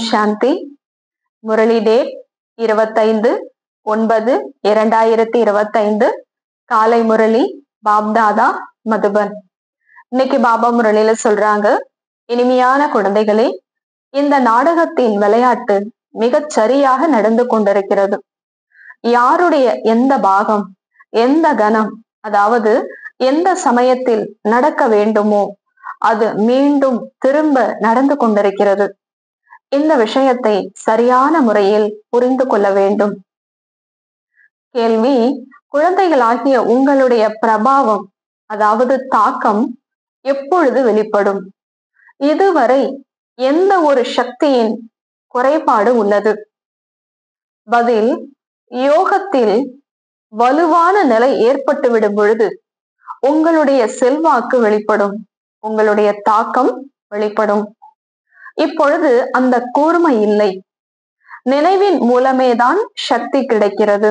சாந்தி. Murali date 25/9/2025. காலை முரளி, பாப்தாதா, மதுபன். இன்னைக்கு பாபா முரளியில சொல்றாங்க, இனிமையான குழந்தைகளே, இந்த நாடகத்தின் விளையாட்டு மிகச் சரியாக நடந்து கொண்டிருக்கிறது. யாருடைய எந்த பாகம், எந்த கணம், அதாவது எந்த சமயத்தில் நடக்க வேண்டுமோ அது மீண்டும் திரும்ப நடந்து கொண்டிருக்கிறது. இந்த விஷயத்தை சரியான முறையில் புரிந்து கொள்ள வேண்டும். கேள்வி: குழந்தைகளாகிய உங்களுடைய பிரபாவம், அதாவது தாக்கம் எப்பொழுது வெளிப்படும்? இதுவரை எந்த ஒரு சக்தியின் குறைபாடு உள்ளது? பதில்: யோகத்தில் வலுவான நிலை ஏற்பட்டுவிடும் பொழுது உங்களுடைய செல்வாக்கு வெளிப்படும், உங்களுடைய தாக்கம் வெளிப்படும். இப்பொழுது அந்த கூர்மை இல்லை. நினைவின் மூலமேதான் சக்தி கிடைக்கிறது.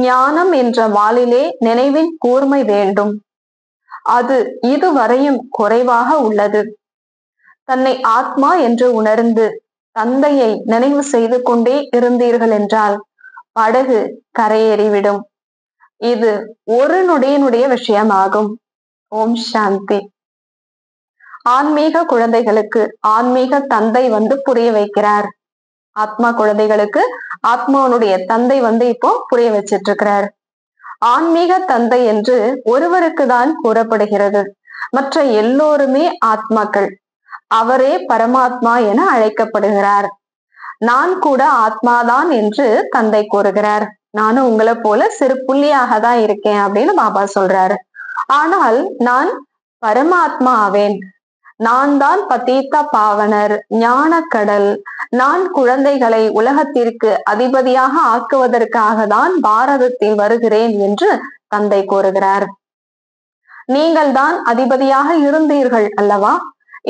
ஞானம் என்ற வாளிலே நினைவின் கூர்மை வேண்டும். அது இதுவரையும் குறைவாக உள்ளது. தன்னை ஆத்மா என்று உணர்ந்து தந்தையை நினைவு செய்து கொண்டே இருந்தீர்கள் என்றால் படகு கரையேறிவிடும். இது ஒரு நொடியினுடைய விஷயமாகும். ஓம் சாந்தி. ஆன்மீக குழந்தைகளுக்கு ஆன்மீக தந்தை புரிய வைக்கிறார். ஆத்மா குழந்தைகளுக்கு ஆத்மாவுடைய தந்தை இப்போ புரிய வச்சிட்டு இருக்கிறார். ஆன்மீக தந்தை என்று ஒருவருக்கு தான் கூறப்படுகிறது. மற்ற எல்லோருமே ஆத்மாக்கள். அவரே பரமாத்மா என அழைக்கப்படுகிறார். நான் கூட ஆத்மாதான் என்று தந்தை கூறுகிறார். நானும் உங்களை போல சிறு புள்ளியாக தான் இருக்கேன் அப்படின்னு பாபா சொல்றாரு. ஆனால் நான் பரமாத்மா ஆவேன். நான் தான் பதீத்த பாவனர், ஞான கடல். நான் குழந்தைகளை உலகத்திற்கு அதிபதியாக ஆக்குவதற்காக தான் பாரதத்தில் வருகிறேன் என்று தந்தை கூறுகிறார். நீங்கள் தான் அதிபதியாக இருந்தீர்கள் அல்லவா?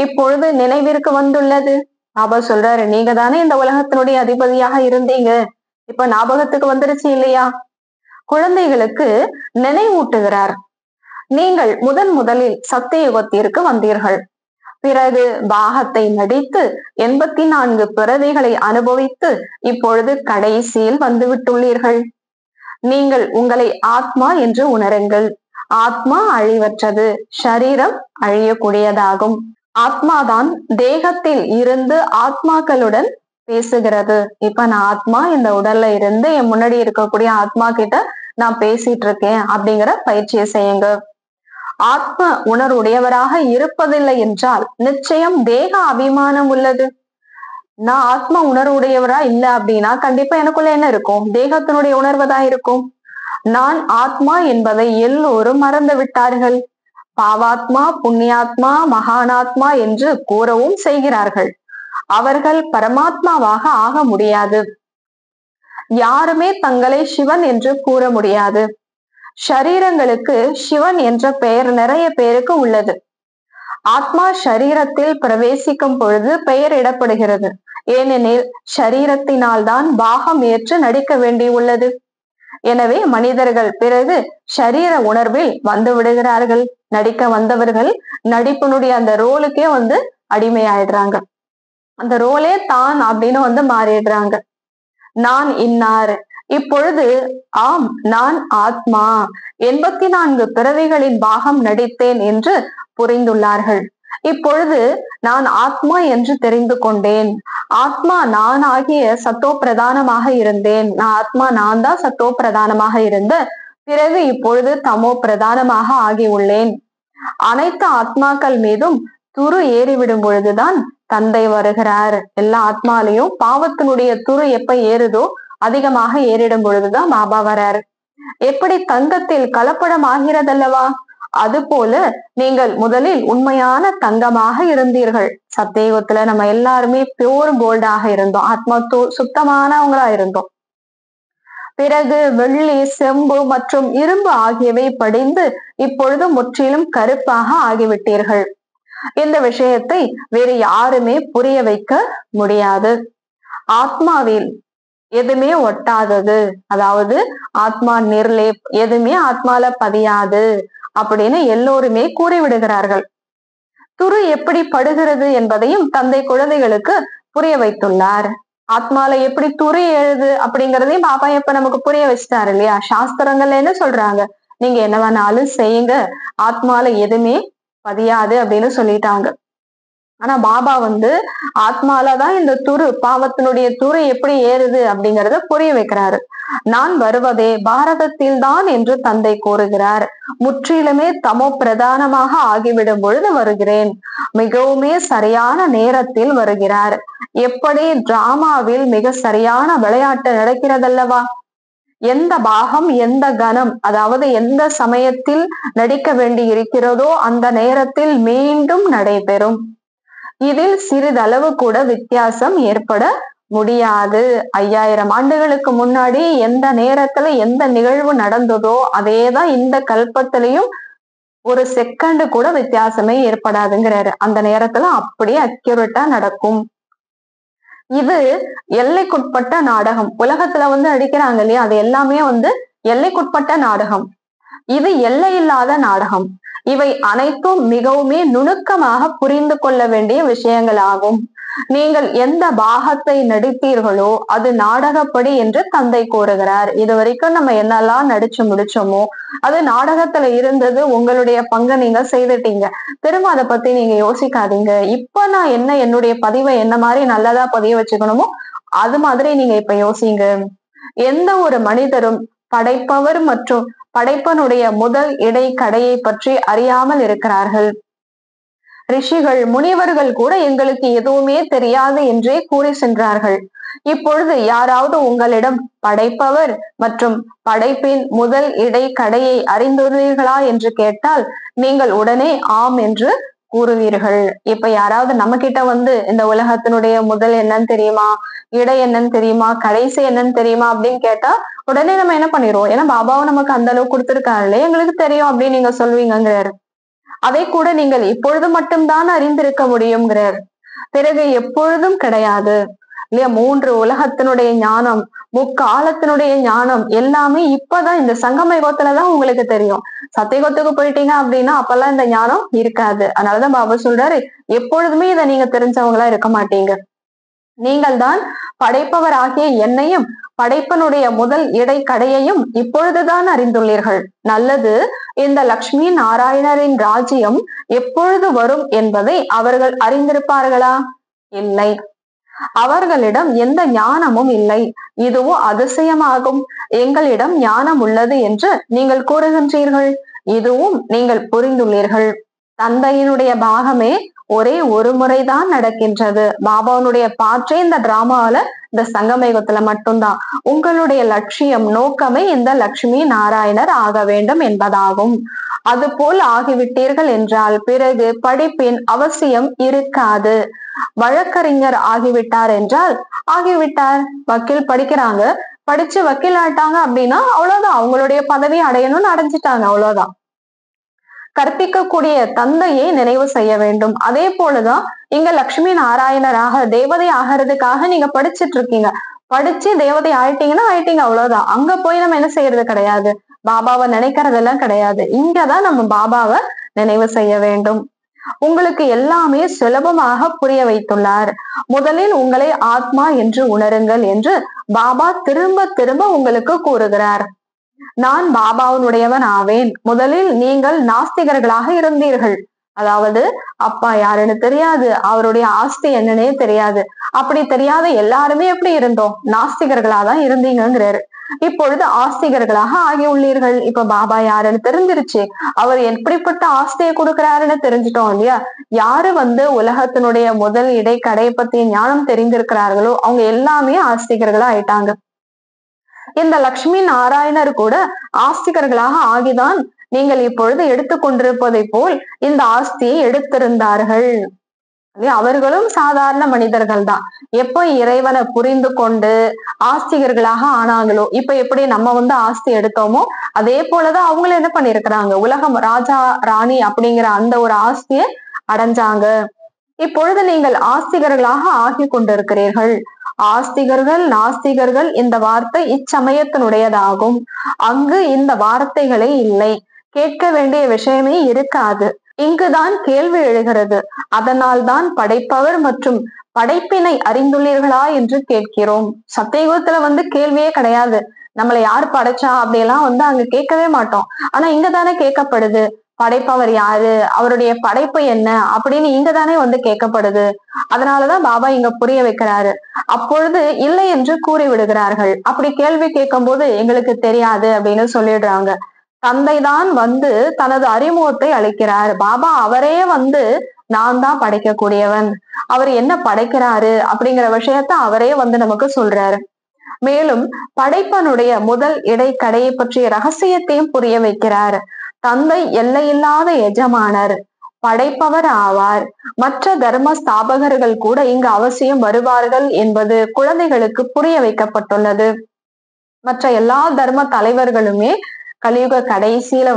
இப்பொழுது நினைவிற்கு வந்துள்ளது. பாபா சொல்றாரு, நீங்க தானே இந்த உலகத்தினுடைய அதிபதியாக இருந்தீங்க, இப்ப ஞாபகத்துக்கு வந்துருச்சு இல்லையா? குழந்தைகளுக்கு நினைவூட்டுகிறார். நீங்கள் முதலில் சத்தியுகத்திற்கு வந்தீர்கள். பிறகு பாகத்தை நடித்து 84 பிறவிகளை அனுபவித்து இப்பொழுது கடைசியில் வந்துவிட்டுள்ளீர்கள். நீங்கள் உங்களை ஆத்மா என்று உணருங்கள். ஆத்மா அழிவற்றது, சரீரம் அழியக்கூடியதாகும். ஆத்மாதான் தேகத்தில் இருந்து ஆத்மாக்களுடன் பேசுகிறது. இப்ப நான் ஆத்மா இந்த உடல்ல இருந்து என் முன்னாடி இருக்கக்கூடிய ஆத்மா கிட்ட நான் பேசிட்டு இருக்கேன் அப்படிங்கிற பயிற்சியை செய்யுங்க. ஆத்ம உணர்வுடையவராக இருப்பதில்லை என்றால் நிச்சயம் தேக அபிமானம் உள்ளது. நான் ஆத்ம உணர்வுடையவரா இல்லை அப்படின்னா கண்டிப்பா எனக்குள்ள என்ன இருக்கும்? தேகத்தினுடைய உணர்வுதான் இருக்கும். நான் ஆத்மா என்பதை எல்லோரும் மறந்து விட்டார்கள். பாவாத்மா, புண்ணியாத்மா, மகானாத்மா என்று கூறவும் செய்கிறார்கள். அவர்கள் பரமாத்மாவாக ஆக முடியாது. யாருமே தங்களை சிவன் என்று கூற முடியாது. ஷரீரங்களுக்கு சிவன் என்ற பெயர் நிறைய பேருக்கு உள்ளது. ஆத்மா ஷரீரத்தில் பிரவேசிக்கும் பொழுது பெயர் இடப்படுகிறது. ஏனெனில் ஷரீரத்தினால் தான் பாகம் ஏற்று நடிக்க வேண்டியுள்ளது. எனவே மனிதர்கள் பிறகு ஷரீர உணர்வில் வந்து விடுகிறார்கள். நடிக்க வந்தவர்கள் நடிப்பினுடைய அந்த ரோலுக்கே அடிமையாயிடுறாங்க. அந்த ரோலே தான் அப்படின்னு மாறிடுறாங்க. நான் இன்னார். இப்பொழுது ஆம், நான் ஆத்மா 84 பிறவிகளின் பாகம் நடித்தேன் என்று புரிந்துள்ளார்கள். இப்பொழுது நான் ஆத்மா என்று தெரிந்து கொண்டேன். ஆத்மா நான் ஆகிய சத்தோ பிரதானமாக இருந்தேன். நான் தான் சத்தோ பிரதானமாக இருந்த பிறகு இப்பொழுது தமோ பிரதானமாக ஆகி உள்ளேன். அனைத்து ஆத்மாக்கள் மீதும் துரு ஏறிவிடும் பொழுதுதான் தந்தை வருகிறார். எல்லா ஆத்மாலையும் பாவத்தினுடைய துரு எப்ப ஏறுதோ அதிகமாக ஏறிடும் பொழுதுதான் பாபா வராரு. எப்படி தங்கத்தில் கலப்படம் ஆகிறதல்லவா, அது போல நீங்கள் முதலில் உண்மையான தங்கமாக இருந்தீர்கள். சத்தியுகத்துல நம்ம எல்லாருமே பியூர் கோல்டாக இருந்தோம். ஆத்மா சுத்தமானவங்களா இருந்தோம். பிறகு வெள்ளி, செம்பு மற்றும் இரும்பு ஆகியவை படிந்து இப்பொழுது முற்றிலும் கருப்பாக ஆகிவிட்டீர்கள். இந்த விஷயத்தை வேறு யாருமே புரிய வைக்க முடியாது. ஆத்மாவில் எதுவுமே ஒட்டாதது, அதாவது ஆத்மா நிர்லேப், எதுவுமே ஆத்மால பதியாது அப்படின்னு எல்லோருமே கூறிவிடுகிறார்கள். துரு எப்படி படுகிறது என்பதையும் தந்தை குழந்தைகளுக்கு புரிய வைத்துள்ளார். ஆத்மால எப்படி துரி எழுது அப்படிங்கறதையும் பாபா இப்ப நமக்கு புரிய வச்சுட்டாரு இல்லையா? சாஸ்திரங்கள்ல என்ன சொல்றாங்க, நீங்க என்ன வேணாலும் செய்யுங்க, ஆத்மால எதுவுமே பதியாது அப்படின்னு சொல்லிட்டாங்க. ஆனா பாபா ஆத்மாலதான் இந்த பாவத்தினுடைய துரு எப்படி ஏறுது அப்படிங்கறத புரிய வைக்கிறாரு. நான் வருவதே பாரதத்தில் தான் என்று தந்தை கூறுகிறார். முற்றிலுமே தமோ பிரதானமாக ஆகிவிடும் பொழுது வருகிறேன். மிகவுமே சரியான நேரத்தில் வருகிறார். எப்படி டிராமாவில் மிக சரியான விளையாட்டு நடக்கிறதல்லவா? எந்த பாகம் எந்த கணம், அதாவது எந்த சமயத்தில் நடிக்க வேண்டி இருக்கிறதோ அந்த நேரத்தில் மீண்டும் நடைபெறும். இதில் சிறிதளவு கூட வித்தியாசம் ஏற்பட முடியாது. 5000 ஆண்டுகளுக்கு முன்னாடி எந்த நேரத்துல எந்த நிகழ்வு நடந்ததோ அதேதான் இந்த கல்பத்திலையும் ஒரு செகண்ட் கூட வித்தியாசமே ஏற்படாதுங்கிறாரு. அந்த நேரத்துல அப்படியே அக்யூரேட்டா நடக்கும். இது எல்லைக்குட்பட்ட நாடகம். உலகத்துல அடிக்கிறாங்க இல்லையா, அது எல்லாமே எல்லைக்குட்பட்ட நாடகம். இது எல்லையில்லாத நாடகம். இவை அனைத்தும் மிகவுமே நுணுக்கமாக புரிந்து கொள்ள வேண்டிய விஷயங்கள் ஆகும். நீங்கள் எந்த பாகத்தை நடித்தீர்களோ அது நாடகப்படி என்று தந்தை கூறுகிறார். இது வரைக்கும் நம்ம என்னெல்லாம் நடிச்சு முடிச்சோமோ அது நாடகத்துல இருந்தது. உங்களுடைய பங்கை நீங்க செய்துட்டீங்க. திரும்ப அதை பத்தி நீங்க யோசிக்காதீங்க. இப்ப நான் என்னுடைய பதிவை என்ன மாதிரி நல்லதா பதிய வச்சுக்கணுமோ அது மாதிரி நீங்க இப்ப யோசிங்க. எந்த ஒரு மனிதரும் படைப்பவர் மற்றும் படைப்பனுடைய முதல் இடை கடையை பற்றி அறியாமல் இருக்கிறார்கள். ரிஷிகள் முனிவர்கள் கூட எங்களுக்கு எதுவுமே தெரியாது என்றே கூறி சென்றார்கள். இப்பொழுது யாராவது உங்களிடம் படைப்பவர் மற்றும் படைப்பின் முதல் இடை கடையை அறிந்துள்ளீர்களா என்று கேட்டால் நீங்கள் உடனே ஆம் என்று கூறுவீர்கள். இப்ப யாராவது நம்ம கிட்ட இந்த உலகத்தினுடைய முதல் என்னன்னு தெரியுமா, இடை என்னன்னு தெரியுமா, கடைசி என்னன்னு தெரியுமா அப்படின்னு கேட்டா உடனே நம்ம என்ன பண்ணிடுவோம், ஏன்னா பாபாவும் நமக்கு அந்த அளவுக்கு கொடுத்திருக்காரு, எங்களுக்கு தெரியும் அப்படின்னு நீங்க சொல்வீங்கிறாரு. அதை கூட நீங்கள் இப்பொழுது மட்டும்தான் அறிந்திருக்க முடியுங்கிறார். பிறகு எப்பொழுதும் கிடையாது இல்லையா? 3 உலகத்தினுடைய ஞானம், முக்காலத்தினுடைய ஞானம் எல்லாமே இப்பதான் இந்த சங்கம யுகத்துலதான் உங்களுக்கு தெரியும். சத்தியுகத்துக்கு போயிட்டீங்க அப்படின்னா அப்பெல்லாம் இந்த ஞானம் இருக்காது. அதனாலதான் பாபா சொல்றாரு, எப்பொழுதுமே இதை நீங்க தெரிஞ்சவங்களா இருக்க மாட்டீங்க. நீங்கள் தான் படைப்பவர் ஆகிய என்னையும் படைப்பனுடைய முதல் இடை கடையையும் இப்பொழுதுதான் அறிந்துள்ளீர்கள். நல்லது. இந்த லக்ஷ்மி நாராயணரின் ராஜ்யம் எப்பொழுது வரும் என்பதை அவர்கள் அறிந்திருப்பார்களா? இல்லை. அவர்களிடம் எந்த ஞானமும் இல்லை. இதுவும் அதிசயமாகும். எங்களிடம் ஞானம் உள்ளது என்று நீங்கள் கூறுகின்றீர்கள். இதுவும் நீங்கள் புரிந்துள்ளீர்கள். தந்தையினுடைய பாகமே ஒரே ஒரு முறைதான் நடக்கின்றது. பாபாவுடைய பாற்றே இந்த டிராமாவில இந்த சங்கமயுகத்துல மட்டும்தான். உங்களுடைய லட்சியம் நோக்கமே இந்த லட்சுமி நாராயணர் ஆக வேண்டும் என்பதாகும். அது போல் ஆகிவிட்டீர்கள் என்றால் பிறகு படிப்பின் அவசியம் இருக்காது. வழக்கறிஞர் ஆகிவிட்டார் என்றால் ஆகிவிட்டார். வக்கீல் படிக்கிறாங்க, படிச்சு வக்கீல் ஆயிட்டாங்க அப்படின்னா அவ்வளவுதான், அவங்களுடைய பதவி அடையணும்னு அடைஞ்சிட்டாங்க, அவ்வளவுதான். கற்பிக்கக்கூடிய தந்தையை நினைவு செய்ய வேண்டும். அதே போலதான் இங்க லட்சுமி நாராயணராக தேவதை ஆகிறதுக்காக நீங்க படிச்சுட்டு இருக்கீங்க. படிச்சு தேவதை ஆயிட்டீங்கன்னா ஆயிட்டீங்க, அவ்வளவுதான். அங்க போய் நம்ம என்ன செய்யறது கிடையாது, பாபாவை நினைக்கிறதெல்லாம் கிடையாது. இங்கதான் நம்ம பாபாவை நினைவு செய்ய வேண்டும். உங்களுக்கு எல்லாமே சுலபமாக புரிய வைத்துள்ளார். முதலில் உங்களை ஆத்மா என்று உணருங்கள் என்று பாபா திரும்ப திரும்ப உங்களுக்கு கூறுகிறார். நான் பாபாவுடையவன் ஆவேன். முதலில் நீங்கள் நாஸ்திகர்களாக இருந்தீர்கள். அதாவது அப்பா யாருன்னு தெரியாது, அவருடைய ஆஸ்தி என்னன்னே தெரியாது. அப்படி தெரியாத எல்லாருமே எப்படி இருந்தோம், நாஸ்திகர்களாதான் இருந்தீங்கிறாரு. இப்பொழுது ஆஸ்திகர்களாக ஆகி உள்ளீர்கள். இப்ப பாபா யாருன்னு தெரிஞ்சிருச்சு, அவர் எப்படிப்பட்ட ஆஸ்தியை கொடுக்கிறாருன்னு தெரிஞ்சிட்டோம் இல்லையா? யாரு உலகத்தினுடைய முதல் இடை கடை பத்திய ஞானம் தெரிந்திருக்கிறார்களோ அவங்க எல்லாமே ஆஸ்திகர்களா ஆயிட்டாங்க. இந்த லட்சுமி நாராயணர் கூட ஆஸ்திகர்களாக ஆகிதான் நீங்கள் இப்பொழுது எடுத்துக்கொண்டிருப்பதை போல் இந்த ஆஸ்தியை எடுத்திருந்தார்கள். அவர்களும் சாதாரண மனிதர்கள் தான். எப்போ இறைவனை புரிந்து கொண்டு ஆஸ்திகர்களாக ஆனாங்களோ, இப்ப எப்படி நம்ம ஆஸ்தி எடுத்தோமோ அதே போலதான் அவங்களும் என்ன பண்ணிருக்கிறாங்க, உலகம் ராஜா ராணி அப்படிங்கிற அந்த ஒரு ஆஸ்தியை அடைஞ்சாங்க. இப்பொழுது நீங்கள் ஆஸ்திகர்களாக ஆகி கொண்டிருக்கிறீர்கள். ஆஸ்திகர்கள் நாஸ்திகர்கள் இந்த வார்த்தை இச்சமயத்தினுடையதாகும். அங்கு இந்த வார்த்தைகளே இல்லை, கேட்க வேண்டிய விஷயமே இருக்காது. இங்குதான் கேள்வி எழுகிறது. அதனால் தான் படைப்பவர் மற்றும் படைப்பினை அறிந்துள்ளீர்களா என்று கேட்கிறோம். சத்தியயுகத்துல கேள்வியே கிடையாது. நம்மளை யார் படைச்சா அப்படியெல்லாம் அங்க கேட்கவே மாட்டோம். ஆனா இங்கதானே கேட்கப்படுது. படைப்பவர் யாரு, அவருடைய படைப்பு என்ன அப்படின்னு இங்கதானே கேட்கப்படுது. அதனாலதான் பாபா இங்க புரிய வைக்கிறாரு. அப்பொழுது இல்லை என்று கூறி விடுகிறார்கள். அப்படி கேள்வி கேட்கும் போது எங்களுக்கு தெரியாது அப்படின்னு சொல்லிடுறாங்க. தந்தைதான் தனது அறிமுகத்தை அளிக்கிறார். பாபா அவரே நான் தான் படைக்கக்கூடியவன், அவர் என்ன படைக்கிறாரு அப்படிங்கிற விஷயத்த அவரே நமக்கு சொல்றாரு. மேலும் படைப்பனுடைய முதல் இடை கடையை பற்றிய ரகசியத்தையும் புரிய வைக்கிறார். தந்தை எல்லையில்லாத எஜமானர், படைப்பவர் ஆவார். மற்ற தர்ம ஸ்தாபகர்கள் கூட இங்கு அவசியம் வருவார்கள் என்பது குழந்தைகளுக்கு புரிய வைக்கப்பட்டுள்ளது. மற்ற எல்லா தர்ம தலைவர்களுமே கலியுக கடைசியில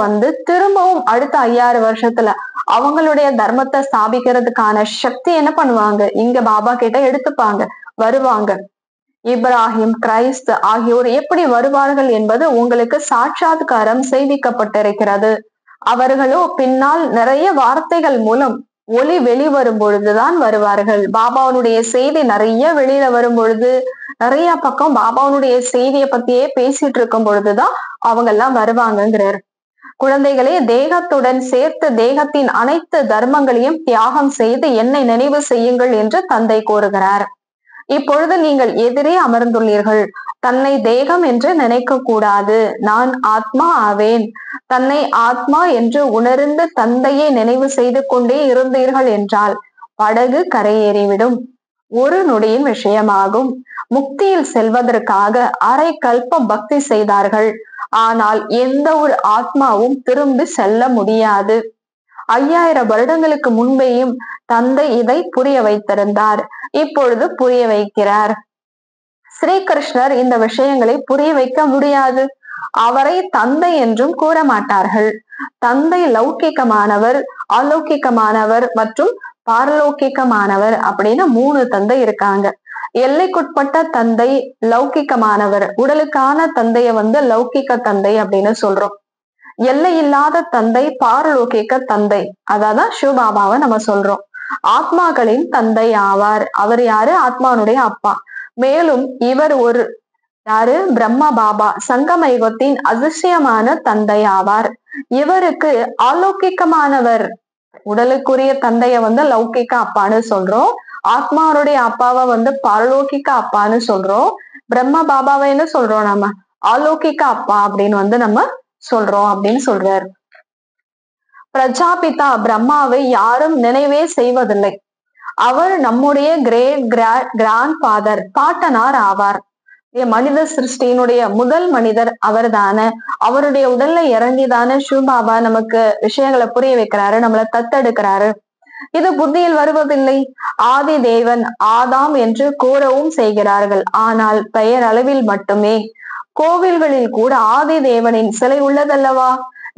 திரும்பவும் அடுத்த 5000 வருஷத்துல அவங்களுடைய தர்மத்தை ஸ்தாபிக்கிறதுக்கான சக்தி என்ன பண்ணுவாங்க, இங்க பாபா கிட்ட எடுத்துப்பாங்க, வருவாங்க. இப்ராஹிம், கிரைஸ்ட் ஆகியோர் எப்படி வருவார்கள் என்பது உங்களுக்கு சாட்சாத்காரம் செய்விக்கப்பட்டிருக்கிறது. அவர்களோ பின்னால் நிறைய வார்த்தைகள் மூலம் ஒளி வெளிவரும் பொழுதுதான் வருவார்கள். பாபாவுடைய செய்தி நிறைய வெளியில வரும் பொழுது, நிறைய பக்கம் பாபாவுடைய செய்தியை பத்தியே பேசிட்டு இருக்கும் பொழுதுதான் அவங்க எல்லாம் வருவாங்கங்கிறார். குழந்தைகளே, தேகத்துடன் சேர்த்து தேகத்தின் அனைத்து தர்மங்களையும் தியாகம் செய்து என்னை நினைவு செய்யுங்கள் என்று தந்தை கூறுகிறார். இப்பொழுது நீங்கள் எதிரே அமர்ந்துள்ளீர்கள். தன்னை தேகம் என்று நினைக்க கூடாது. நான் ஆத்மா ஆவேன். தன்னை ஆத்மா என்று உணர்ந்து தந்தையை நினைவு செய்து கொண்டே இருந்தீர்கள் என்றால் படகு கரையேறிவிடும். ஒரு நொடியின் விஷயமாகும். முக்தியில் செல்வதற்காக அரை கல்பம் பக்தி செய்தார்கள். ஆனால் எந்த ஒரு ஆத்மாவும் திரும்பி செல்ல முடியாது. 5000 வருடங்களுக்கு முன்பேயும் தந்தை இதை புரிய வைத்திருந்தார். இப்பொழுது புரிய வைக்கிறார். ஸ்ரீகிருஷ்ணர் இந்த விஷயங்களை புரிய வைக்க முடியாது. அவரை தந்தை என்றும் கூற மாட்டார்கள். தந்தை லௌகிகமானவர், அலௌகிகமானவர் மற்றும் பாரலௌகிகமானவர் அப்படின்னு 3 தந்தை இருக்காங்க. எல்லைக்குட்பட்ட தந்தை லௌகிகமானவர், உடலுக்கான தந்தைய லௌகிக தந்தை அப்படின்னு சொல்றோம். எல்லை இல்லாத தந்தை பாரலோகிக்க தந்தை, அதான் சிவபாபாவை நம்ம சொல்றோம். ஆத்மாக்களின் தந்தை ஆவார். அவர் யாரு? ஆத்மானுடைய அப்பா. மேலும் இவர் யாரு? பிரம்ம பாபா, சங்கம யுகத்தின் அதிசயமான தந்தை ஆவார். இவருக்கு அலௌகிக்கமானவர், உடலுக்குரிய தந்தைய லௌகிக்க அப்பான்னு சொல்றோம். ஆத்மானுடைய அப்பாவை பாரலோகிக்க அப்பான்னு சொல்றோம். பிரம்ம பாபாவை என்ன சொல்றோம் நம்ம? அலௌகிக்க அப்பா அப்படின்னு நம்ம சொல்றோம் அப்படின்னு சொல்றாரு. பிரஜாபிதா பிரம்மாவை யாரும் நினைவே செய்வதில்லை. அவர் நம்முடைய கிராண்ட் ஃபாதர், பாட்டனார் ஆவார். மனித சிருஷ்டியினுடைய முதல் மனிதர் அவர் தானே. அவருடைய உடல்ல இறங்கிதானே சிவபாபா நமக்கு விஷயங்களை புரிய வைக்கிறாரு, நம்மளை தத்தெடுக்கிறாரு. இது புத்தியில் வருவதில்லை. ஆதி தேவன் ஆதாம் என்று கூறவும் செய்கிறார்கள். ஆனால் பெயர் அளவில் மட்டுமே. கோவில்களில் கூட ஆதி தேவனின் சிலை உள்ளதல்லவா?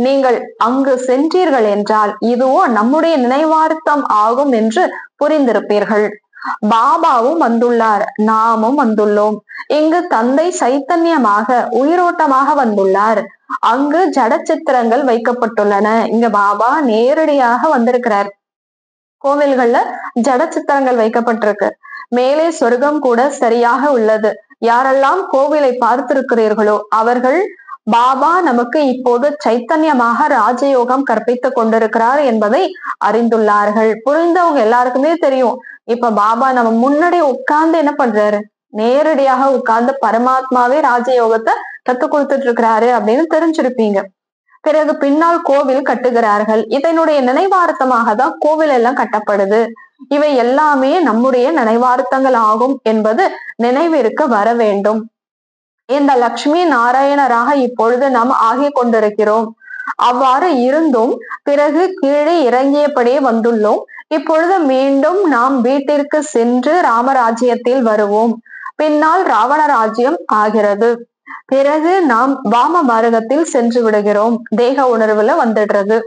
நீங்கள் அங்கு சென்றீர்கள் என்றால் இதுவோ நம்முடைய நினைவார்த்தம் ஆகும் என்று புரிந்திருப்பீர்கள். பாபாவும் வந்துள்ளார், நாமும் வந்துள்ளோம். இங்கு தந்தை சைத்தன்யமாக உயிரோட்டமாக வந்துள்ளார். அங்கு ஜட சித்திரங்கள் வைக்கப்பட்டுள்ளன. இங்க பாபா நேரடியாக வந்திருக்கிறார். கோவில்கள்ல ஜட சித்திரங்கள் வைக்கப்பட்டிருக்கு. மேலே சொர்க்கம் கூட சரியாக உள்ளது. யாரெல்லாம் கோவிலை பார்த்திருக்கிறீர்களோ அவர்கள் பாபா நமக்கு இப்போது சைத்தன்யமாக ராஜயோகம் கற்பித்துக் கொண்டிருக்கிறார் என்பதை அறிந்துள்ளார்கள். புரிந்தவங்க எல்லாருக்குமே தெரியும். இப்ப பாபா நம்ம முன்னாடி உட்கார்ந்து என்ன பண்றாரு? நேரடியாக உட்கார்ந்து பரமாத்மாவே ராஜயோகத்தை கத்துக் கொடுத்துட்டு இருக்கிறாரு அப்படின்னு தெரிஞ்சிருப்பீங்க. பிறகு பின்னால் கோவில் கட்டுகிறார்கள். இதனுடைய நினைவார்த்தமாக தான் கோவில் எல்லாம் கட்டப்படுது. இவை எல்லாமே நம்முடைய நினைவார்த்தங்கள் ஆகும் என்பது நினைவிற்கு வர வேண்டும். இந்த லட்சுமி நாராயணராக இப்பொழுது நாம் ஆகிக் கொண்டிருக்கிறோம். அவ்வாறு இருந்தும் பிறகு கீழே இறங்கியபடியே வந்துள்ளோம். இப்பொழுது மீண்டும் நாம் வீட்டிற்கு சென்று ராமராஜ்யத்தில் வருவோம். பின்னால் ராவண ராஜ்யம் ஆகிறது. பிறகு நாம் வாம மார்க்கத்தில் சென்று விடுகிறோம். தேக உணர்வுல வந்துடுறது.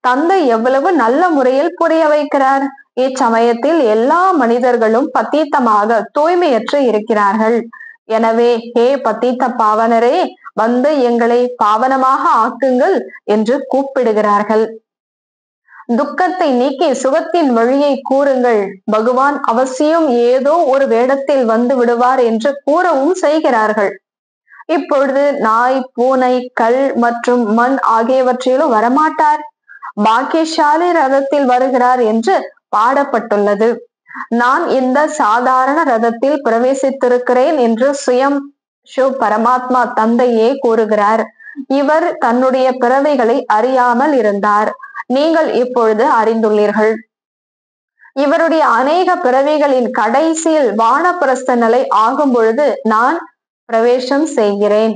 தந்தை எவ்வளவு நல்ல முறையில் புரிய வைக்கிறார். இச்சமயத்தில் எல்லா மனிதர்களும் பத்தீத்தமாக தூய்மையற்று இருக்கிறார்கள். எனவே ஹே பத்தீத்த பாவனரே, எங்களை பாவனமாக ஆக்குங்கள் என்று கூப்பிடுகிறார்கள். துக்கத்தை நீக்கி சுகத்தின் வழியை கூறுங்கள். பகவான் அவசியம் ஏதோ ஒரு வேடத்தில் வந்து விடுவார் என்று கூறவும் செய்கிறார்கள். இப்பொழுது நாய், பூனை, கல் மற்றும் மண் ஆகியவற்றிலும் வரமாட்டார், பாக்கியசாலி ரதத்தில் வருகிறார் என்று பாடப்பட்டுள்ளது. நான் இந்த சாதாரண ரதத்தில் பிரவேசித்திருக்கிறேன் என்று சுயம் சிவ் பரமாத்மா தந்தையே கூறுகிறார். இவர் தன்னுடைய பிறவைகளை அறியாமல் இருந்தார். நீங்கள் இப்பொழுது அறிந்துள்ளீர்கள். இவருடைய அநேக பிறவிகளின் கடைசியில் வானப்பிரஸ்த நிலை ஆகும் பொழுது நான் பிரவேசம் செய்கிறேன்.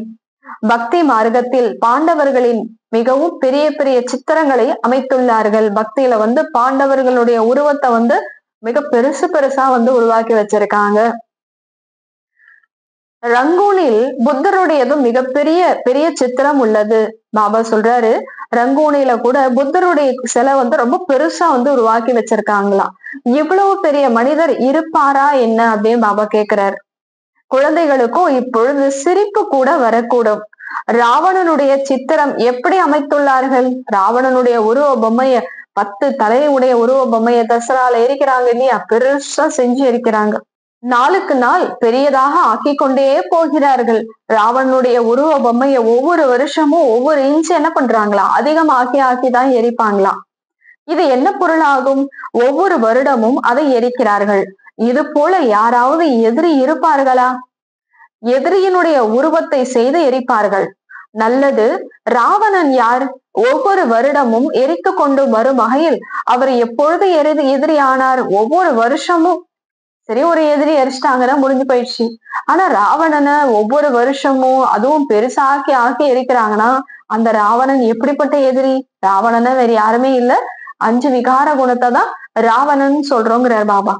பக்தி மார்க்கத்தில் பாண்டவர்களின் மிகவும் பெரிய பெரிய சித்திரங்களை அமைத்துள்ளார்கள். பக்தியில பாண்டவர்களுடைய உருவத்தை மிக பெருசா உருவாக்கி வச்சிருக்காங்க. ரங்கூனில் புத்தருடையதும் மிகப்பெரிய பெரிய சித்திரம் உள்ளது. பாபா சொல்றாரு, ரங்கூனில கூட புத்தருடைய சிலை ரொம்ப பெருசா உருவாக்கி வச்சிருக்காங்களாம். இவ்வளவு பெரிய மனிதர் இருப்பாரா என்ன அப்படின்னு பாபா கேக்குறாரு. குழந்தைகளுக்கும் இப்பொழுது சிரிப்பு கூட வரக்கூடும். ராவணனுடைய சித்திரம் எப்படி அமைத்துள்ளார்கள்? ராவணனுடைய உருவ பொம்மைய 10 தலையுடைய உருவ பொம்மைய தசரால எரிக்கிறாங்க இல்லையா, பெருசா செஞ்சு எரிக்கிறாங்க. நாளுக்கு நாள் பெரியதாக ஆக்கி கொண்டே போகிறார்கள். ராவணனுடைய உருவ பொம்மைய ஒவ்வொரு வருஷமும் ஒவ்வொரு இன்ச்சு என்ன பண்றாங்களாம், அதிகம் ஆக்கிதான் எரிப்பாங்களாம். இது என்ன பொருளாகும்? ஒவ்வொரு வருடமும் அதை எரிக்கிறார்கள். இது போல யாராவது எதிரி இருப்பார்களா? எதிரியினுடைய உருவத்தை செய்து எரிப்பார்கள். நல்லது, ராவணன் யார்? ஒவ்வொரு வருடமும் எரித்து கொண்டு வரும் வகையில் அவர் எப்பொழுது எதிரி ஆனார்? ஒவ்வொரு வருஷமும் சரி, ஒரு எதிரி எரிச்சிட்டாங்கன்னா முடிஞ்சு போயிடுச்சு. ஆனா ராவணனை ஒவ்வொரு வருஷமும் அதுவும் பெருசாக்கி ஆக்கி எரிக்கிறாங்கன்னா அந்த ராவணன் எப்படிப்பட்ட எதிரி? ராவணனை வேற யாருமே இல்ல, 5 விகார குணத்தை தான் ராவணன் சொல்றோங்கிறார் பாபா.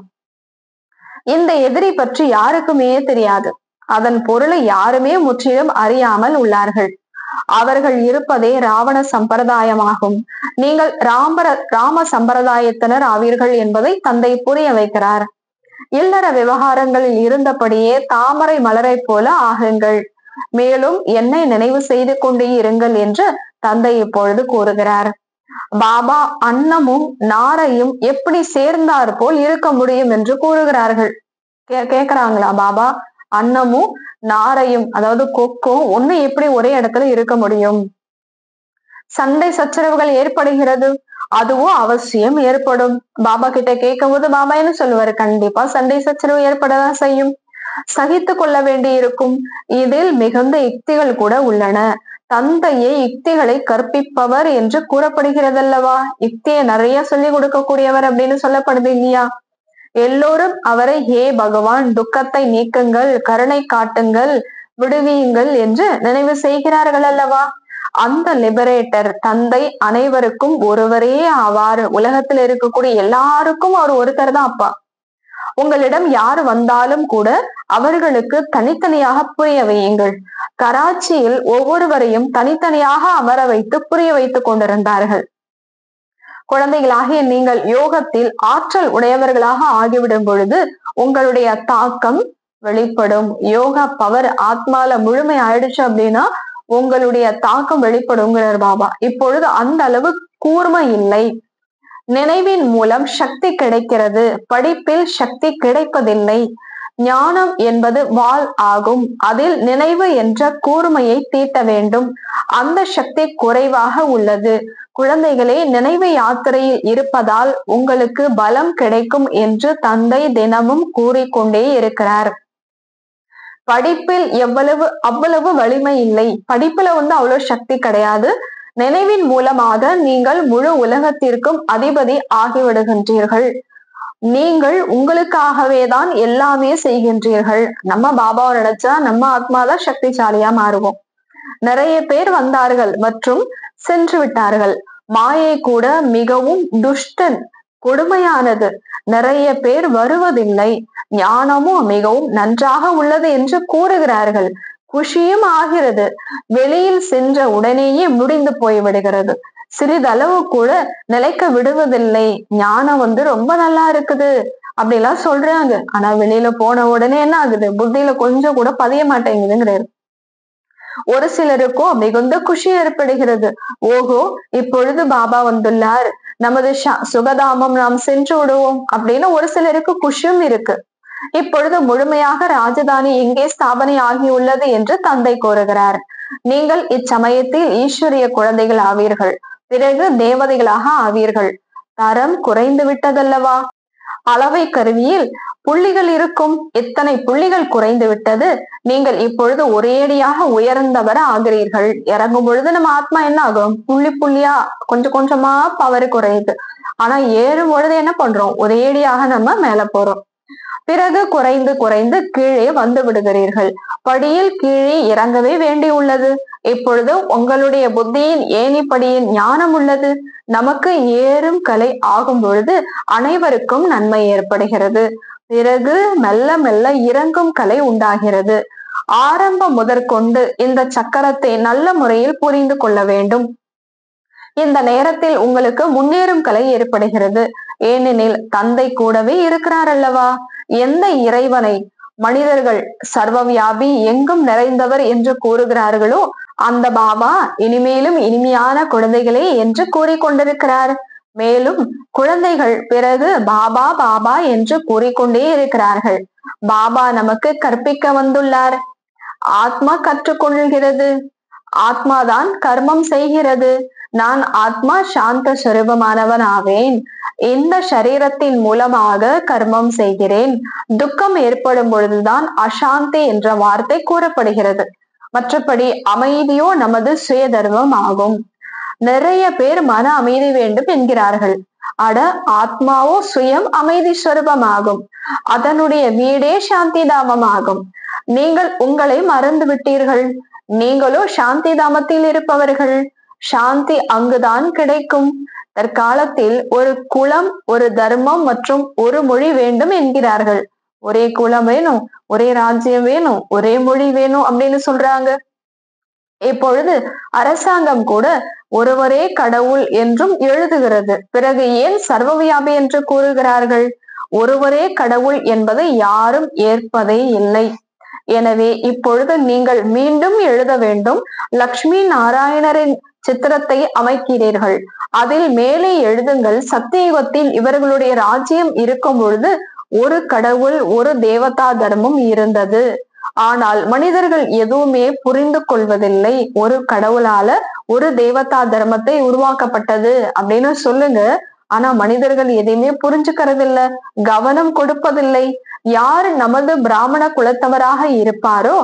இந்த எதிரி பற்றி யாருக்குமே தெரியாது. அதன் பொருளை யாருமே முற்றிலும் அறியாமல் உள்ளார்கள். அவர்கள் இருப்பதே ராவண சம்பிரதாயமாகும். நீங்கள் ராம சம்பிரதாயத்தினர் ஆவீர்கள் என்பதை தந்தை புரிய வைக்கிறார். இல்லற விவகாரங்களில் இருந்தபடியே தாமரை மலரை போல ஆகுங்கள். மேலும் என்னை நினைவு செய்து கொண்டே இருங்கள் என்று தந்தை இப்பொழுது கூறுகிறார். பாபா அன்னமும் நாரையும் எப்படி சேர்ந்தார் போல் இருக்க முடியும் என்று கூறுகிறார்கள். கேக்குறாங்களா பாபா? அன்னமும் நாரையும், அதாவது கொக்கும் ஒண்ணு எப்படி ஒரே இடத்துல இருக்க முடியும்? சண்டை சச்சரவுகள் ஏற்படுகிறது, அதுவும் அவசியம் ஏற்படும். பாபா கிட்ட கேட்கும் போது பாபா என்ன சொல்லுவாரு? கண்டிப்பா சண்டை சச்சரவு ஏற்படதான் செய்யும், சகித்து கொள்ள வேண்டி இருக்கும். இதில் மிகுந்த யுக்திகள் கூட உள்ளன. தந்தையை யுக்திகளை கற்பிப்பவர் என்று கூறப்படுகிறதல்லவா? யுக்தியை நிறைய சொல்லி கொடுக்கக்கூடியவர் அப்படின்னு சொல்லப்படுது இல்லையா? எல்லோரும் அவரை ஹே பகவான், துக்கத்தை நீக்குங்கள், கருணை காட்டுங்கள், விடுவியுங்கள் என்று நினைவு செய்கிறார்கள் அல்லவா? அந்த லிபரேட்டர் தந்தை அனைவருக்கும் ஒருவரே ஆவார். உலகத்தில் இருக்கக்கூடிய எல்லாருக்கும் அவர் ஒருத்தர் தான் அப்பா. உங்களிடம் யார் வந்தாலும் கூட அவர்களுக்கு தனித்தனியாக புரிய வையுங்கள். கராச்சியில் ஒவ்வொருவரையும் தனித்தனியாக அமர வைத்து புரிய வைத்துக் கொண்டிருந்தார்கள். குழந்தைகளாகிய நீங்கள் யோகத்தில் ஆற்றல் உடையவர்களாக ஆகிவிடும் பொழுது உங்களுடைய தாக்கம் வெளிப்படும். யோகா பவர் ஆத்மால முழுமை ஆயிடுச்சு அப்படின்னா உங்களுடைய தாக்கம் வெளிப்படுங்கிறார் பாபா. இப்பொழுது அந்த அளவு கூர்மை இல்லை. நினைவின் மூலம் சக்தி கிடைக்கிறது, படிப்பில் சக்தி கிடைப்பதில்லை. ஞானம் என்பது வாள் ஆகும். அதில் நினைவு என்ற கூர்மையை தீட்ட வேண்டும். அந்த சக்தி குறைவாக உள்ளது. குழந்தைகளே, நினைவு யாத்திரையில் இருப்பதால் உங்களுக்கு பலம் கிடைக்கும் என்று தந்தை தினமும் கூறிக்கொண்டே இருக்கிறார். படிப்பில் அவ்வளவு வலிமை இல்லை. படிப்புல அவ்வளவு சக்தி கிடையாது. நினைவின் மூலமாக நீங்கள் முழு உலகத்திற்கும் அதிபதி ஆகிவிடுகின்றீர்கள். நீங்கள் உங்களுக்காகவே தான் எல்லாமே செய்கின்றீர்கள். நம்ம பாபாவை நினைச்சா நம்ம ஆத்மாதான் சக்திசாலியா மாறுவோம். நிறைய பேர் வந்தார்கள் மற்றும் சென்று விட்டார்கள். மாயை கூட மிகவும் துஷ்டன், கொடுமையானது. நிறைய பேர் வருவதில்லை. ஞானமும் மிகவும் நன்றாக உள்ளது என்று கூறுகிறார்கள். குஷியும் ஆகிறது. வெளியில் சென்ற உடனேயே முடிந்து போய்விடுகிறது. சிறிதளவு கூட நிலைக்க விடுவதில்லை. ஞானம் ரொம்ப நல்லா இருக்குது அப்படிலாம் சொல்றாங்க. ஆனா வெளியில போன உடனே என்ன ஆகுது? புத்தியில கொஞ்சம் கூட பதிய மாட்டேங்குதுங்கிறாரு. ஒரு சிலருக்கும் மிகுந்த குஷி ஏற்படுகிறது. ஓஹோ, இப்பொழுது பாபா வந்துள்ளார், நமது சுகதாமம் நாம் சென்று விடுவோம் அப்படின்னு ஒரு சிலருக்கு குஷியும் இருக்கு. இப்பொழுது முழுமையாக ராஜதானி எங்கே ஸ்தாபனை ஆகியுள்ளது என்று தந்தை கூறுகிறார். நீங்கள் இச்சமயத்தில் ஈஸ்வரிய குழந்தைகள் ஆவீர்கள், பிறகு தேவதைகளாக ஆவீர்கள். தரம் குறைந்து விட்டதல்லவா? அளவை கருவியில் புள்ளிகள் இருக்கும். எத்தனை புள்ளிகள் குறைந்து விட்டது. நீங்கள் இப்பொழுது ஒரேடியாக உயர்ந்தவர ஆகிறீர்கள். இறங்கும் பொழுது நம்ம ஆத்மா என்ன ஆகும்? புள்ளி புள்ளியா கொஞ்சம் கொஞ்சமா பவர் குறையுது. ஆனா ஏறும் பொழுது என்ன பண்றோம்? ஒரேடியாக நம்ம மேல போறோம். பிறகு குறைந்து குறைந்து கீழே வந்து விடுகிறீர்கள். படியில் கீழே இறங்கவே வேண்டியுள்ளது. இப்பொழுது உங்களுடைய புத்தியின் ஏணிப்படியின் ஞானம் உள்ளது. நமக்கு ஏறும் கலை ஆகும் பொழுது அனைவருக்கும் நன்மை ஏற்படுகிறது. பிறகு மெல்ல மெல்ல இறங்கும் கலை உண்டாகிறது. ஆரம்பம் முதற்கொண்டு இந்த சக்கரத்தை நல்ல முறையில் புரிந்து கொள்ள வேண்டும். இந்த நேரத்தில் உங்களுக்கு முன்னேறும் கலை ஏற்படுகிறது. ஏனெனில் தந்தை கூடவே இருக்கிறார் அல்லவா? எந்த இறைவனை மனிதர்கள் சர்வவியாபி எங்கும் நிறைந்தவர் என்று கூறுகிறார்களோ அந்த பாபா இனிமேலும் இனிமையான குழந்தைகளே என்று கூறிக்கொண்டிருக்கிறார். மேலும் குழந்தைகள் பிறகு பாபா பாபா என்று கூறிக்கொண்டே இருக்கிறார்கள். பாபா நமக்கு கற்பிக்க வந்துள்ளார். ஆத்மா கற்றுக்கொள்கிறது. ஆத்மாதான் கர்மம் செய்கிறது. நான் ஆத்மா சாந்த சுரூபமானவன் ஆவேன். இந்த சரீரத்தின் மூலமாக கர்மம் செய்கிறேன். துக்கம் ஏற்படும் பொழுதுதான் அசாந்தி என்ற வார்த்தை கூறப்படுகிறது. மற்றபடி அமைதியோ நமது சுய தர்மம் ஆகும். நிறைய பேர் மன அமைதி வேண்டும் என்கிறார்கள். அட, ஆத்மாவோ சுயம் அமைதி ஸ்வரூபமாகும். அதனுடைய வீடே சாந்தி தாமம் ஆகும். நீங்கள் உங்களை மறந்து விட்டீர்கள். நீங்களோ சாந்தி தாமத்தில் இருப்பவர்கள். சாந்தி அங்குதான் கிடைக்கும். தற்காலத்தில் ஒரு குலம், ஒரு தர்மம் மற்றும் ஒரு மொழி வேண்டும் என்கிறார்கள். ஒரே குலம் வேணும், ஒரே ராஜ்யம் வேணும், ஒரே மொழி வேணும் அப்படின்னு சொல்றாங்க. இப்பொழுது அரசாங்கம் கூட ஒருவரே கடவுள் என்றும் எழுதுகிறது. பிறகு ஏன் சர்வவியாபி என்று கூறுகிறார்கள்? ஒருவரே கடவுள் என்பதை யாரும் ஏற்பதே இல்லை. எனவே இப்பொழுது நீங்கள் மீண்டும் எழுத வேண்டும். லக்ஷ்மி நாராயணரின் சித்திரத்தை அமைக்கிறீர்கள். அதில் மேலே எழுதுங்கள், சத்தியுகத்தில் இவர்களுடைய ராஜ்யம் இருக்கும் பொழுது ஒரு கடவுள், ஒரு தேவதா தர்மம் இருந்தது. ஆனால் மனிதர்கள் எதுவுமே புரிந்து கொள்வதில்லை. ஒரு கடவுளால ஒரு தேவதா தர்மத்தை உருவாக்கப்பட்டது அப்படின்னு சொல்லுங்க. ஆனா மனிதர்கள் எதையுமே புரிஞ்சுக்கிறது இல்ல, கவனம் கொடுப்பதில்லை. யார் நமது பிராமண குலத்தவராக இருப்பாரோ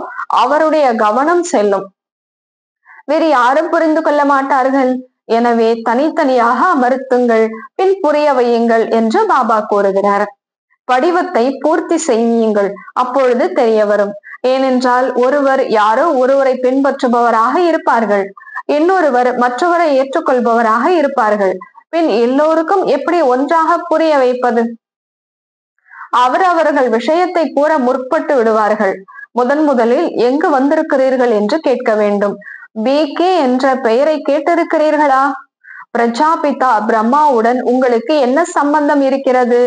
அவருடைய கவனம் செல்லும். வேறு யாரும் புரிந்து கொள்ள மாட்டார்கள். எனவே தனித்தனியாக அமர்த்துங்கள், பின் புரிய வையுங்கள் என்று பாபா கூறுகிறார். படிவத்தை பூர்த்தி செய்யுங்கள், அப்பொழுது தெரிய வரும். ஏனென்றால் ஒருவர் யாரோ ஒருவரை பின்பற்றுபவராக இருப்பார்கள், இன்னொருவர் மற்றவரை ஏற்றுக்கொள்பவராக இருப்பார்கள். பின் எல்லோருக்கும் எப்படி ஒன்றாக புரிய வைப்பது? அவர்கள் விஷயத்தை கூற முற்பட்டு விடுவார்கள். முதலில் எங்கு வந்திருக்கிறீர்கள் என்று கேட்க வேண்டும். BK என்ற பெயரை கேட்டிருக்கிறீர்களா? பிரஜாபிதா பிரம்மாவுடன் உங்களுக்கு என்ன சம்பந்தம் இருக்கிறது?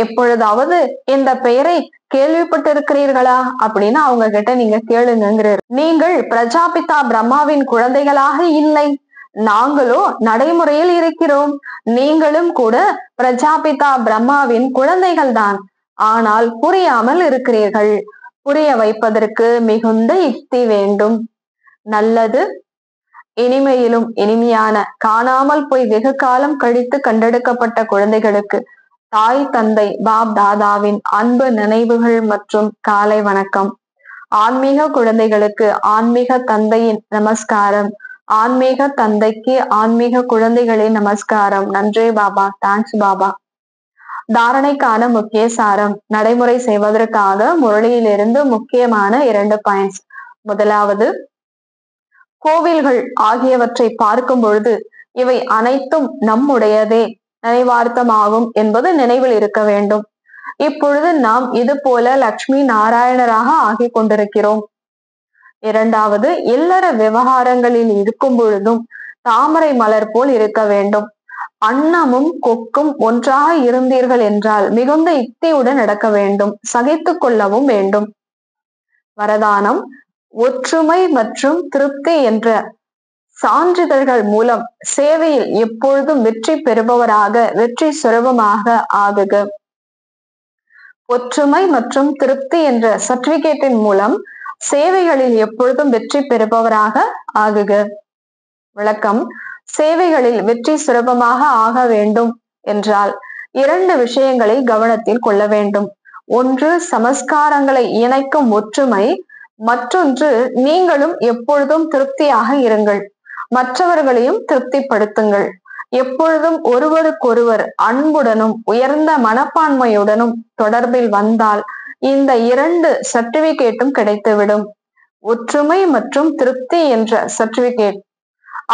எப்பொழுதாவது இந்த பெயரை கேள்விப்பட்டிருக்கிறீர்களா அப்படின்னு அவங்க கிட்ட நீங்க கேளுங்கிறார். நீங்கள் பிரஜாபிதா பிரம்மாவின் குழந்தைகளாக இல்லை, நாங்களோ நடைமுறையில் இருக்கிறோம். நீங்களும் கூட பிரஜாபிதா பிரம்மாவின் குழந்தைகள் தான். ஆனால் புரியாமல் இருக்கிறீர்கள். புரிய வைப்பதற்கு மிகுந்த யுக்தி வேண்டும். நல்லது. இனிமையிலும் இனிமையான காணாமல் போய் வெகு காலம் கழித்து கண்டெடுக்கப்பட்ட குழந்தைகளுக்கு தாய் தந்தை பாப் தாதாவின் அன்பு நினைவுகள் மற்றும் காலை வணக்கம். ஆன்மீக குழந்தைகளுக்கு ஆன்மீக தந்தையின் நமஸ்காரம். ஆன்மீக தந்தைக்கு ஆன்மீக குழந்தைகளின் நமஸ்காரம். நன்றி பாபா. தேங்க்ஸ் பாபா. தாரணைக்கான முக்கிய சாரம். நடைமுறை செய்வதற்காக முரளியிலிருந்து முக்கியமான 2 பாயிண்ட்ஸ். முதலாவது, கோவில்கள் ஆகியவற்றை பார்க்கும் பொழுது இவை அனைத்தும் நம்முடையதே நினைவார்த்தமாகும் என்பது நினைவில் இருக்க வேண்டும். இப்பொழுது நாம் இது போல லக்ஷ்மி நாராயணராக ஆகிக் கொண்டிருக்கிறோம். இரண்டாவது, இல்லற விவகாரங்களில் இருக்கும் பொழுதும் தாமரை மலர் போல் இருக்க வேண்டும். அன்னமும் கொக்கும் ஒன்றாக இருந்தீர்கள் என்றால் மிகுந்த யுக்தியுடன் நடக்க வேண்டும், சகித்துக் கொள்ளவும் வேண்டும். வரதானம், ஒற்றுமை மற்றும் திருப்தி என்ற சான்றிதழ்கள் மூலம் சேவையில் எப்பொழுதும் வெற்றி பெறுபவராக, வெற்றி சுலபமாக ஆகுக. ஒற்றுமை மற்றும் திருப்தி என்ற சர்டிபிகேட்டின் மூலம் சேவைகளில் எப்பொழுதும் வெற்றி பெறுபவராக ஆகுக. விளக்கம்: சேவைகளில் வெற்றி சுலபமாக ஆக வேண்டும் என்றால் 2 விஷயங்களை கவனத்தில் கொள்ள வேண்டும். ஒன்று, சமஸ்காரங்களை இணைக்கும் ஒற்றுமை. மற்றொன்று, நீங்களும் எப்பொழுதும் திருப்தியாக இருங்கள், மற்றவர்களையும் திருப்திப்படுத்துங்கள். எப்பொழுதும் ஒருவருக்கொருவர் அன்புடனும் உயர்ந்த மனப்பான்மையுடனும் தொடர்பில் வந்தால் இந்த 2 சர்டிபிகேட்டும் கிடைத்துவிடும். ஒற்றுமை மற்றும் திருப்தி என்ற சர்டிபிகேட்.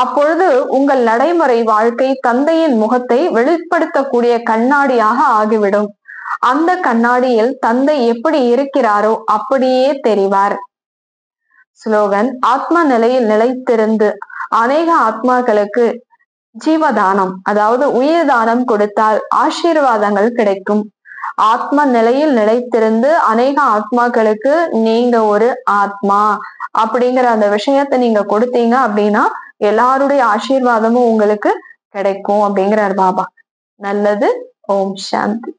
அப்பொழுது உங்கள் நடைமுறை வாழ்க்கை தந்தையின் முகத்தை வெளிப்படுத்தக்கூடிய கண்ணாடியாக ஆகிவிடும். அந்த கண்ணாடியில் தந்தை எப்படி இருக்கிறாரோ அப்படியே தெரிவார். ஸ்லோகன்: ஆத்ம நிலையில் நிலைத்திருந்து அநேக ஆத்மாக்களுக்கு ஜீவதானம், அதாவது உயிர் தானம் கொடுத்தால் ஆசீர்வாதங்கள் கிடைக்கும். ஆத்ம நிலையில் நிலைத்திருந்து அநேக ஆத்மாக்களுக்கு நீங்க ஒரு ஆத்மா அப்படிங்கிற அந்த விஷயத்தை நீங்க கொடுத்தீங்க அப்படின்னா எல்லாருடைய ஆசீர்வாதமும் உங்களுக்கு கிடைக்கும் அப்படிங்கிறார் பாபா. நல்லது. ஓம் சாந்தி.